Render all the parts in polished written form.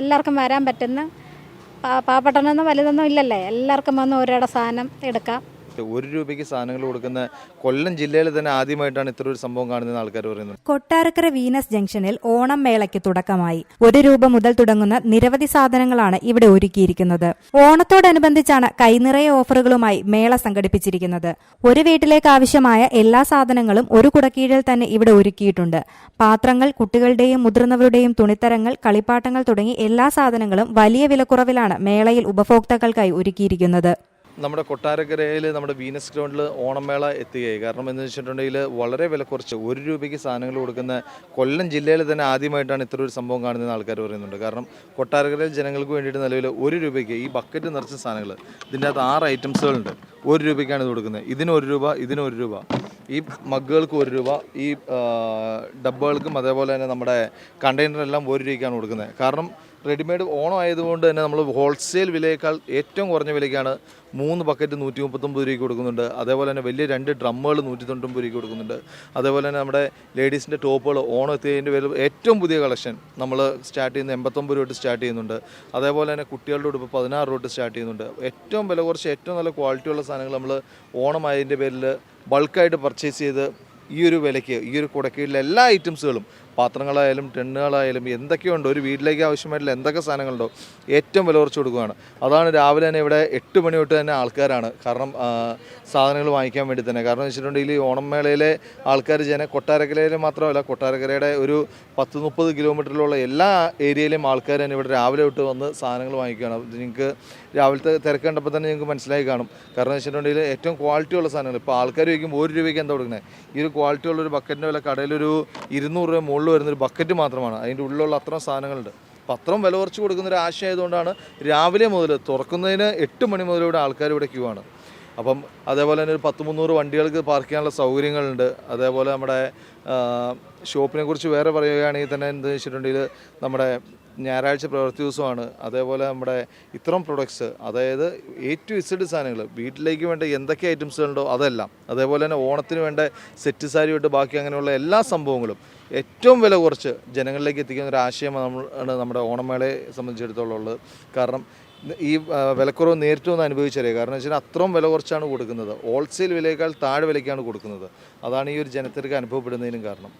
എല്ലാവർക്കും വരാൻ പറ്റുന്ന പാവപ്പെട്ടെന്നൊന്നും വലുതൊന്നും ഇല്ലല്ലേ, എല്ലാവർക്കും വന്ന് ഒരിട സാധനം എടുക്കാം. ₹1 സാധനങ്ങൾ കൊടുക്കുന്ന കൊല്ലം ജില്ലയിൽ തന്നെ ആദ്യമായിട്ടാണ് ഇത്ര ഒരു സംഭവം കാണുന്ന ആൾക്കാർ പറയുന്നത്. കൊട്ടാരക്കര വീനസ് ജംഗ്ഷനിൽ ഓണം മേളയ്ക്ക് തുടക്കമായി. ₹1 മുതൽ തുടങ്ങുന്ന നിരവധി സാധനങ്ങളാണ് ഇവിടെ ഒരുക്കിയിരിക്കുന്നത്. ഓണത്തോടനുബന്ധിച്ചാണ് കൈനിറയ ഓഫറുകളുമായി മേള സംഘടിപ്പിച്ചിരിക്കുന്നത്. ഒരു വീട്ടിലേക്ക് ആവശ്യമായ എല്ലാ സാധനങ്ങളും ഒരു കുടക്കീഴിൽ തന്നെ ഇവിടെ ഒരുക്കിയിട്ടുണ്ട്. പാത്രങ്ങൾ, കുട്ടികളുടെയും മുതിർന്നവരുടെയും തുണിത്തരങ്ങൾ, കളിപ്പാട്ടങ്ങൾ തുടങ്ങി എല്ലാ സാധനങ്ങളും വലിയ വിലക്കുറവിലാണ് മേളയിൽ ഉപഭോക്താക്കൾക്കായി ഒരുക്കിയിരിക്കുന്നത്. നമ്മുടെ കൊട്ടാരക്കരയിൽ നമ്മുടെ വീനസ് ഗ്രൗണ്ടിൽ ഓണമേള എത്തുകയായി. കാരണം എന്ന് വെച്ചിട്ടുണ്ടെങ്കിൽ വളരെ വില കുറച്ച് ₹1 സാധനങ്ങൾ കൊടുക്കുന്ന കൊല്ലം ജില്ലയിൽ തന്നെ ആദ്യമായിട്ടാണ് ഇത്ര ഒരു സംഭവം കാണുന്ന ആൾക്കാർ പറയുന്നുണ്ട്. കാരണം കൊട്ടാരക്കരയിൽ ജനങ്ങൾക്ക് വേണ്ടിയിട്ട് നിലവിൽ ₹1 ഈ ബക്കറ്റ് നിറച്ച സാധനങ്ങൾ, ഇതിൻ്റെ അകത്ത് 6 ഐറ്റംസുകളുണ്ട്. ₹1 ഇത് കൊടുക്കുന്നത്. ഇതിന് ₹1, ഇതിന് ₹1, ഈ മഗ്ഗുകൾക്ക് ₹1, ഈ ഡബ്ബകൾക്കും അതേപോലെ തന്നെ നമ്മുടെ കണ്ടെയ്നറെല്ലാം ₹1 കൊടുക്കുന്നത്. കാരണം റെഡിമെയ്ഡ് ഓണം ആയതുകൊണ്ട് തന്നെ നമ്മൾ ഹോൾസെയിൽ വിലയേക്കാൾ ഏറ്റവും കുറഞ്ഞ വിലയ്ക്കാണ് 3 ബക്കറ്റ് ₹139 കൊടുക്കുന്നുണ്ട്. അതേപോലെ തന്നെ വലിയ 2 ഡ്രമ്മുകൾ ₹199 കൊടുക്കുന്നുണ്ട്. അതേപോലെ തന്നെ നമ്മുടെ ലേഡീസിൻ്റെ ടോപ്പുകൾ ഓണം എത്തിയതിൻ്റെ പേരിൽ ഏറ്റവും പുതിയ കളക്ഷൻ നമ്മൾ സ്റ്റാർട്ട് ചെയ്യുന്ന ₹89 തൊട്ട് സ്റ്റാർട്ട് ചെയ്യുന്നുണ്ട്. അതേപോലെ തന്നെ കുട്ടികളുടെ ഉടുപ്പ് ₹16 തൊട്ട് സ്റ്റാർട്ട് ചെയ്യുന്നുണ്ട്. ഏറ്റവും വില കുറച്ച് ഏറ്റവും നല്ല ക്വാളിറ്റിയുള്ള സാധനങ്ങൾ നമ്മൾ ഓണം ആയതിൻ്റെ പേരിൽ ബൾക്കായിട്ട് പർച്ചേസ് ചെയ്ത് ഈ ഒരു വിലയ്ക്ക് ഈ ഒരു കുടക്കീഴിലെ എല്ലാ ഐറ്റംസുകളും, പാത്രങ്ങളായാലും ടെണ്ണുകളായാലും എന്തൊക്കെയുണ്ടോ, ഒരു വീട്ടിലേക്ക് ആവശ്യമായിട്ടുള്ള എന്തൊക്കെ സാധനങ്ങളുണ്ടോ ഏറ്റവും വില കുറച്ച് കൊടുക്കുകയാണ്. അതാണ് രാവിലെ തന്നെ ഇവിടെ 8 മണി തൊട്ട് തന്നെ ആൾക്കാരാണ്. കാരണം സാധനങ്ങൾ വാങ്ങിക്കാൻ വേണ്ടി തന്നെ. കാരണം വെച്ചിട്ടുണ്ടെങ്കിൽ ഈ ഓണം മേളയിലെ ആൾക്കാർ കൊട്ടാരക്കരയിലെ മാത്രമല്ല, കൊട്ടാരക്കരയുടെ ഒരു 10-30 കിലോമീറ്ററിലുള്ള എല്ലാ ഏരിയയിലെയും ആൾക്കാർ തന്നെ ഇവിടെ രാവിലെ തൊട്ട് വന്ന് സാധനങ്ങൾ വാങ്ങിക്കുകയാണ്. നിങ്ങൾക്ക് രാവിലത്തെ തിരക്ക് കണ്ടപ്പോൾ തന്നെ നിങ്ങൾക്ക് മനസ്സിലായി കാണും. കാരണം വെച്ചിട്ടുണ്ടെങ്കിൽ ഏറ്റവും ക്വാളിറ്റിയുള്ള സാധനങ്ങൾ ഇപ്പോൾ ആൾക്കാർ ചോദിക്കുമ്പോൾ ₹1 എന്താ കൊടുക്കുന്നത്? ഈ ഒരു ക്വാളിറ്റിയുള്ളൊരു ബക്കറ്റിൻ്റെ വില കടയിലൊരു ₹200 മുകളിൽ വരുന്നൊരു ബക്കറ്റ് മാത്രമാണ്. അതിൻ്റെ ഉള്ളിലുള്ള അത്രയും സാധനങ്ങളുണ്ട്. അപ്പോൾ അത്രയും വില കുറച്ച് കൊടുക്കുന്നൊരു ആശയമായതുകൊണ്ടാണ് രാവിലെ മുതൽ തുറക്കുന്നതിന് 8 മണി മുതൽ ഇവിടെ ആൾക്കാർ ഇവിടെ ക്യൂ ആണ്. അപ്പം അതേപോലെ തന്നെ ഒരു 100-300 വണ്ടികൾക്ക് പാർക്ക് ചെയ്യാനുള്ള സൗകര്യങ്ങളുണ്ട്. അതേപോലെ നമ്മുടെ ഷോപ്പിനെ കുറിച്ച് വേറെ പറയുകയാണെങ്കിൽ തന്നെ എന്താ വെച്ചിട്ടുണ്ടെങ്കിൽ നമ്മുടെ ഞായറാഴ്ച പ്രവൃത്തി ദിവസമാണ്. അതേപോലെ നമ്മുടെ ഇത്തരം പ്രൊഡക്ട്സ്, അതായത് A to Z സാധനങ്ങൾ, വീട്ടിലേക്ക് വേണ്ട എന്തൊക്കെ ഐറ്റംസുകളുണ്ടോ അതെല്ലാം, അതേപോലെ തന്നെ ഓണത്തിന് വേണ്ട സെറ്റ് സാരി തൊട്ട് ബാക്കി അങ്ങനെയുള്ള എല്ലാ സംഭവങ്ങളും ഏറ്റവും വില കുറച്ച് ജനങ്ങളിലേക്ക് എത്തിക്കുന്ന ഒരു ആശയമാണ് നമ്മുടെ ഓണമേളയെ സംബന്ധിച്ചിടത്തോളം ഉള്ളത്. കാരണം ഈ വിലക്കുറവ് നേരിട്ട് ഒന്ന് അനുഭവിച്ചറിയുക. കാരണം വെച്ചാൽ അത്രയും വില കുറച്ചാണ് കൊടുക്കുന്നത്. ഹോൾസെയിൽ വിലയേക്കാൾ താഴെ വിലയ്ക്കാണ് കൊടുക്കുന്നത്. അതാണ് ഈ ഒരു ജനത്തിற்கு അനുഭവപ്പെടുന്നതിനും കാരണം.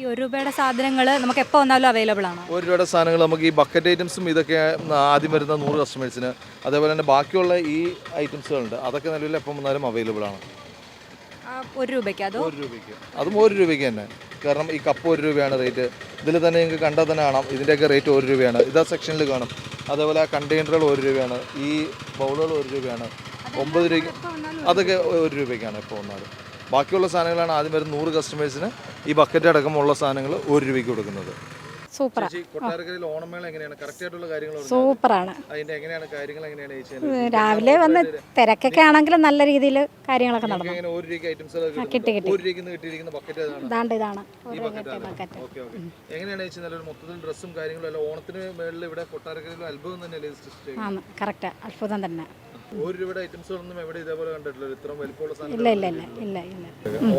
ഈ ₹1 സാധനങ്ങൾ നമുക്ക് എപ്പോൾ വന്നാലും അവൈലബിൾ ആണ്? ₹1 സാധനങ്ങൾ നമുക്ക് ഈ ബക്കറ്റ് ഐറ്റംസും ഇതൊക്കെ ആദ്യം വരുന്ന 100 കസ്റ്റമേഴ്സിന്, അതേപോലെ തന്നെ ബാക്കിയുള്ള ഈ ഐറ്റംസുകളുണ്ട്, അതൊക്കെ നിലവിൽ എപ്പം വന്നാലും അവൈലബിൾ ആണ്. ₹1 അതോ ₹1 അതും ₹1 തന്നെ. കാരണം ഈ കപ്പ് ₹1 റേറ്റ്. ഇതിൽ തന്നെ നിങ്ങൾക്ക് കണ്ടാൽ തന്നെ കാണാം ഇതിൻ്റെയൊക്കെ റേറ്റ് ₹1. ഇതാ സെക്ഷനിൽ കാണും. അതേപോലെ ആ കണ്ടെയ്നറുകൾ ₹1, ഈ ബൗളുകൾ ₹1, 9 രൂപയ്ക്ക് അതൊക്കെ ₹1 ഇപ്പോൾ വന്നാലും. ബാക്കിയുള്ള സാധനങ്ങളാണ് ആദ്യം വരുന്ന 100 കസ്റ്റമേഴ്സിന് ഈ ബക്കറ്റ് അടക്കമുള്ള സാധനങ്ങൾ ₹1 കൊടുക്കുന്നത്. സൂപ്പറാണ്. കൊട്ടാരക്കരയിൽ ഓണമേള എങ്ങനെയാണ്? കറക്റ്റ് ആയിട്ടുള്ള കാര്യങ്ങൾ സൂപ്പറാണ്. അതിന്റെ എങ്ങനെയാണ് കാര്യങ്ങൾ എങ്ങനെയാണ്? രാവിലെ വന്ന് തിരക്കൊക്കെ ആണെങ്കിലും നല്ല രീതിയിൽ കാര്യങ്ങളൊക്കെ നടന്നു. ₹1 ഐറ്റംസ് കിട്ടി കിട്ടിയിരിക്കുന്ന ബക്കറ്റ് ഇതാണ് ബക്കറ്റ്. എങ്ങനെയാണ് മൊത്തത്തിൽ ഡ്രസ്സും കാര്യങ്ങളും എല്ലാം ഓണത്തിന് മേളിൽ ഇവിടെ കൊട്ടാരക്കരയിൽ അത്ഭുതം തന്നെയല്ലേ? കറക്റ്റ്, അത്ഭുതം തന്നെ. ₹1 ഐറ്റംസുകളൊന്നും എവിടെ ഇതേപോലെ കണ്ടിട്ടില്ല. ഇത്രയും വലിപ്പമുള്ള സാധനം ഇല്ല.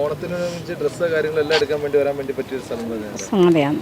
ഓണത്തിന് ഡ്രസ്സ് കാര്യങ്ങളെല്ലാം എടുക്കാൻ വേണ്ടി വരാൻ വേണ്ടി പറ്റിയ സ്ഥലം തന്നെയാണ്.